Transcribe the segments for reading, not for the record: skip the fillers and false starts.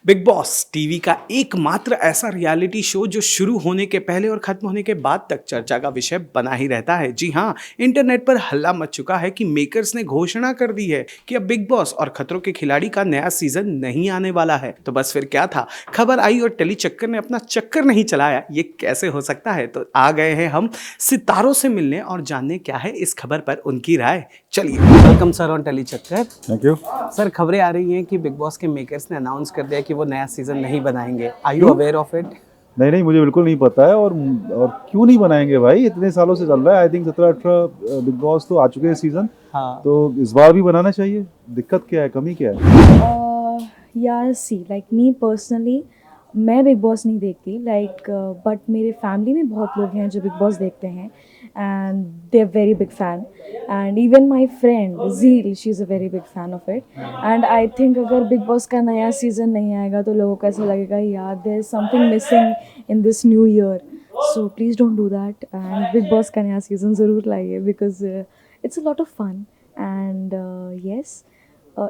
Big boss TV का एकमात्र ऐसा रियलिटी शो जो शुरू होने के पहले और खत्म होने के बाद तक चर्चा का विषय बना ही रहता है। जी हाँ, इंटरनेट पर हल्ला मच चुका है कि मेकर्स ने घोषणा कर दी है कि अब बिग बॉस और खतरों के खिलाड़ी का नया सीजन नहीं आने वाला है। तो बस फिर क्या था, खबर आई और टेली चक्कर ने अपना चक्कर नहीं चलाया, ये कैसे हो सकता है। तो आ गए हैं हम सितारों से मिलने और जानने क्या है इस खबर पर उनकी राय। चलिए, welcome sir on Telly Chakkar. Thank you. Sir, खबरें आ रही हैं कि बिग बॉस के मेकर्स ने अनाउंस कर दिया कि वो नया सीजन नहीं बनाएंगे। Are you aware of it? नहीं, मुझे बिल्कुल नहीं पता है। और क्यों नहीं बनाएंगे भाई, इतने सालों से चल रहा है। आई थिंक 17-18 बिग बॉस तो आ चुके हैं सीजन। हाँ, तो इस बार भी बनाना चाहिए। दिक्कत क्या है, कमी क्या है? यार सी लाइक मी पर्सनली मैं बिग बॉस नहीं देखती बट मेरे फैमिली में बहुत लोग हैं जो बिग बॉस देखते हैं and they are very big fan and even my friend Zeel she is a very big fan of it and I think अगर बिग बॉस का नया सीज़न नहीं आएगा तो लोगों को ऐसा लगेगा यार there is something missing in this new year, so please don't do that and Bigg Boss का नया सीज़न ज़रूर लाइए because it's a lot of fun and yes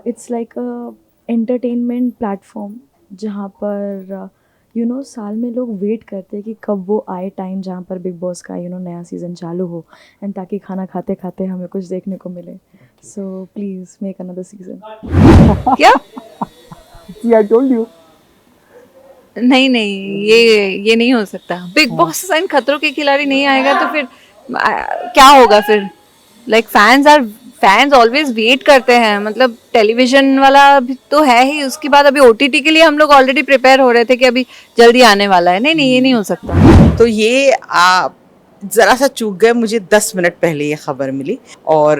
it's like a entertainment platform जहाँ पर साल में लोग वेट करते हैं कि कब वो आए टाइम जहाँ पर बिग बॉस का नया सीज़न चालू हो एंड ताकि खाना खाते खाते हमें कुछ देखने को मिले। So please make another season. क्या? I told you. नहीं, ये नहीं हो सकता। बिग बॉस एंड खतरों के खिलाड़ी नहीं आएगा तो फिर क्या होगा फिर? लाइक फैंस ऑलवेज वेट करते हैं। मतलब टेलीविजन वाला भी तो है ही, उसके बाद अभी ओटीटी के लिए हम लोग ऑलरेडी प्रिपेयर हो रहे थे कि अभी जल्दी आने वाला है। नहीं, ये नहीं हो सकता। तो ये ज़रा सा चूक गए। मुझे 10 मिनट पहले ये खबर मिली और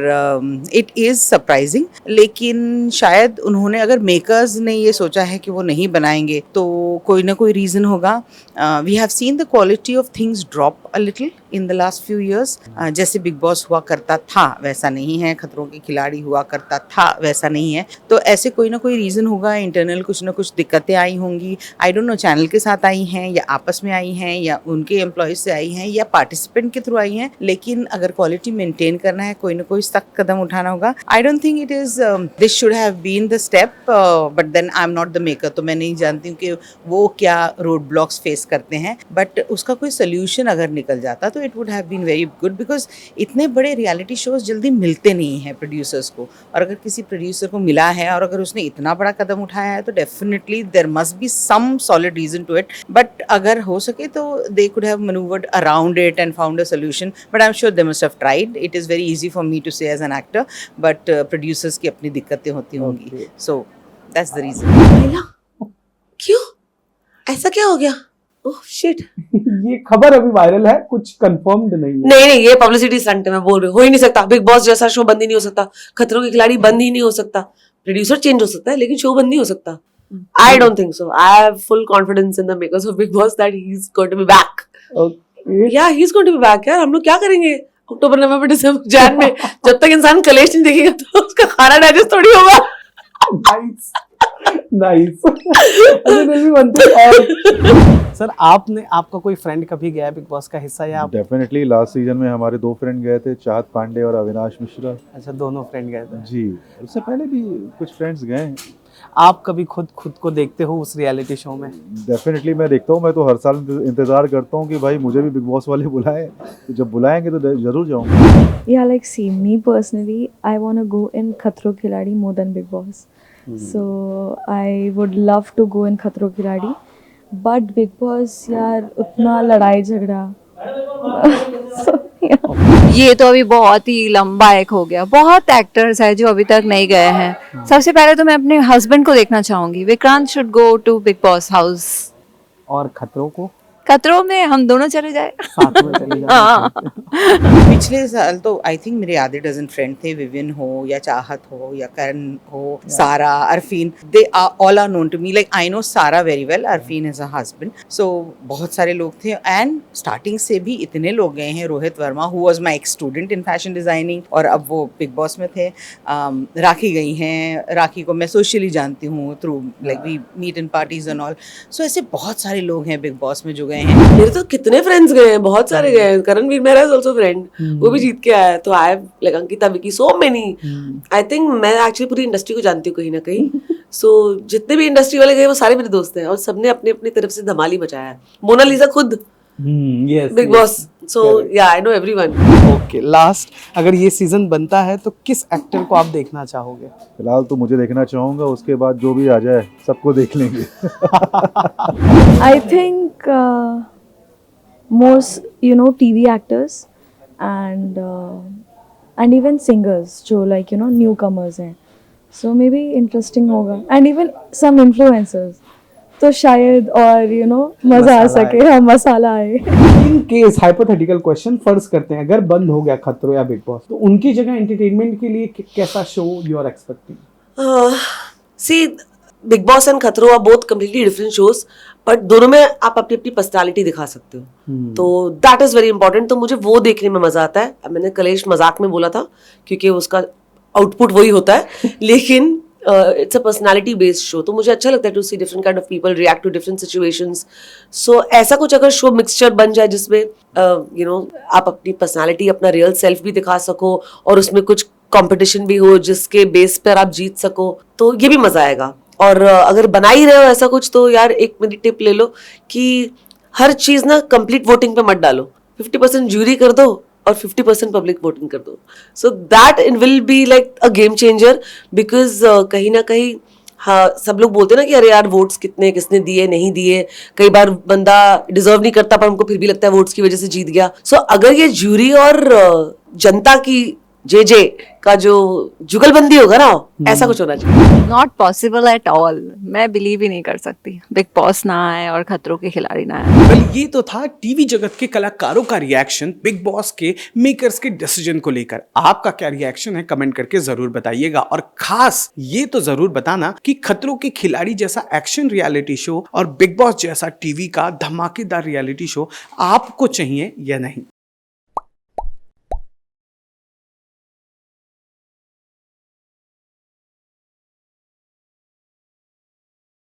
इट इज़ सरप्राइजिंग। लेकिन शायद उन्होंने, अगर मेकर्स ने ये सोचा है कि वो नहीं बनाएंगे तो कोई ना कोई रीज़न होगा। We have seen the quality of things drop a little in the last few years. जैसे बिग बॉस हुआ करता था वैसा नहीं है, खतरों के खिलाड़ी हुआ करता था वैसा नहीं है। तो ऐसे कोई ना कोई रीज़न होगा, इंटरनल कुछ ना कुछ दिक्कतें आई होंगी। आई डोंट नो, चैनल के साथ आई हैं या आपस में आई हैं या उनके एम्प्लॉयज़ से आई हैं या पार्टिसिपेंट के थ्रू आई हैं। लेकिन अगर क्वालिटी मेंटेन करना है, कोई ना कोई सख्त कदम उठाना होगा। I don't think it is this should have been the step, but then I am not the maker, तो मैं नहीं जानती हूँ कि वो क्या रोड ब्लॉक्स फेस करते हैं। बट उसका कोई सोल्यूशन अगर निकल जाता तो it would have been very good, because इतने बड़े रियलिटी शोज जल्दी मिलते नहीं हैं प्रोड्यूसर्स को। और अगर किसी प्रोड्यूसर को मिला है और अगर उसने इतना बड़ा कदम उठाया है तो definitely there must be some solid reason to it. But अगर हो सके तो they could have manoeuvred around it and found a solution, but I'm sure they must have tried. It is very easy for me to say as an actor, but producers की अपनी दिक्कतें होती होंगी, so that's the reason. महिला क्यों ऐसा क्या हो गया? Oh shit. ये खबर अभी वायरल है, कुछ कंफर्म्ड नहीं है। नहीं, ये पब्लिसिटी स्टंट है, मैं बोल रही हूँ। हो ही नहीं सकता। बिग बॉस जैसा शो बंद ही नहीं हो सकता, खतरों के खिलाड़ी बंद ही नहीं हो सकता। प्रोड्यूसर चेंज हो सकता है लेकिन शो बंद नहीं हो सकता। I don't think so. I have full confidence in the makers of Bigg Boss that he is going to be back. या he is going to be back. यार हम लोग क्या करेंगे अक्टूबर, नवंबर, दिसंबर, जैन में? जब तक इंसान कलेश नहीं देखेगा तो उसका खाना डाइजेस्ट थोड़ी होगा। नाइस। सर, आपका कोई फ्रेंड कभी गया बिग बॉस का हिस्सा या आप? डेफिनेटली लास्ट सीजन में हमारे 2 फ्रेंड गए थे, चाहत पांडे और अविनाश मिश्रा। अच्छा, दोनों फ्रेंड गए थे जी। उससे पहले भी कुछ फ्रेंड्स गए हैं। आप कभी खुद को देखते हो उस रियलिटी शो में? डेफिनेटली मैं देखता हूँ। मैं तो हर साल इंतजार करता हूँ कि भाई मुझे भी बिग बॉस वाले बुलाएं। तो जब बुलाएंगे तो जरूर जाऊँगा। Yeah, like see me personally, I want to go in Khatro Khiladi more than Big Boss. So I would love to go in Khatro Khiladi, but Big Boss यार उतना लड़ाई झगड़ा। So, yeah. ये तो अभी बहुत ही लंबा एक हो गया। बहुत एक्टर्स हैं जो अभी तक नहीं गए हैं। सबसे पहले तो मैं अपने हस्बैंड को देखना चाहूंगी। Vikrant should go to Bigg Boss house. और खतरों को? खतरों में हम दोनों चले जाए। साथ में चले जाते हाँ। पिछले साल तो आई थिंक मेरे आधे डजन फ्रेंड थे, विविन हो या चाहत हो या करण हो, Sara, Arfeen, they all are known to me. Like I know Sara very well, Arfeen is a husband. So बहुत सारे लोग थे एंड स्टार्टिंग से भी इतने लोग गए हैं। Rohit Verma who was my ex student in fashion designing और अब वो बिग बॉस में थे। राखी गई हैं, राखी को मैं सोशली जानती हूँ through like we meet in parties and all. So ऐसे बहुत सारे लोग हैं बिग बॉस में जो गए हैं। मेरे तो कितने फ्रेंड्स गए हैं, बहुत सारे गए हैं। करणवीर मेरा इज आल्सो फ्रेंड, वो भी जीत के आया है। तो I have like Ankita, Vicky, so many. I think मैं एक्चुअली पूरी इंडस्ट्री को जानती हूँ कहीं ना कहीं। सो जितने भी इंडस्ट्री वाले गए वो सारे मेरे दोस्त हैं और सबने अपनी अपनी तरफ से धमाल ही मचाया है। मोनालिसा खुद यस बिग बॉस, सो या I know everyone. Okay, last, अगर ये सीजन बनता है तो किस एक्टर को आप देखना चाहोगे? फिलहाल तो मुझे देखना चाहूँगा, उसके बाद जो भी आ जाए सबको देख लेंगे। I think most TV actors and even singers जो like newcomers हैं, so maybe interesting होगा, and even some influencers, तो शायद और मजा आ सके, हाँ मसाला आए। इन केस हाइपोथेटिकल क्वेश्चन फर्ज करते हैं, अगर बंद हो गया खतरों या बिग बॉस, तो उनकी जगह एंटरटेनमेंट के लिए कैसा show you are expecting? See Bigg Boss and Khatron are both completely different shows, but दोनों में आप अपनी अपनी पर्सनालिटी दिखा सकते हो, तो दैट इज वेरी इंपॉर्टेंट। तो मुझे वो देखने में मजा आता है। मैंने कलेश मजाक में बोला था क्योंकि उसका आउटपुट वही होता है, लेकिन it's a personality based show, तो मुझे अच्छा लगता है to see different kind of people react to different situations. So ऐसा कुछ अगर शो मिक्सचर बन जाए जिसमें आप अपनी पर्सनालिटी, अपना रियल सेल्फ भी दिखा सको और उसमें कुछ कंपटीशन भी हो जिसके बेस पर आप जीत सको, तो ये भी मजा आएगा। और अगर बना ही रहे हो ऐसा कुछ, तो यार एक मेरी टिप ले लो कि हर चीज ना कंप्लीट वोटिंग पे मत डालो, 50% ज्यूरी कर दो और 50% पब्लिक वोटिंग कर दो, so that it will be like a game changer. Because कहीं ना कहीं हाँ, सब लोग बोलते हैं ना कि अरे यार वोट्स किसने दिए नहीं दिए, कई बार बंदा डिजर्व नहीं करता पर उनको फिर भी लगता है वोट्स की वजह से जीत गया। सो अगर ये ज्यूरी और जनता की जे का जो जुगलबंदी होगा ना, ऐसा कुछ होना चाहिए। नॉट पॉसिबल एट ऑल, मैं बिलीव ही नहीं कर सकती बिग बॉस ना आए और खतरों के खिलाड़ी ना आए। वेल, ये तो था टीवी जगत के कलाकारों का रिएक्शन बिग बॉस के मेकर्स के डिसीजन को लेकर। आपका क्या रिएक्शन है कमेंट करके जरूर बताइएगा, और खास ये तो जरूर बताना कि खतरों के खिलाड़ी जैसा एक्शन रियलिटी शो और बिग बॉस जैसा टीवी का धमाकेदार रियलिटी शो आपको चाहिए या नहीं।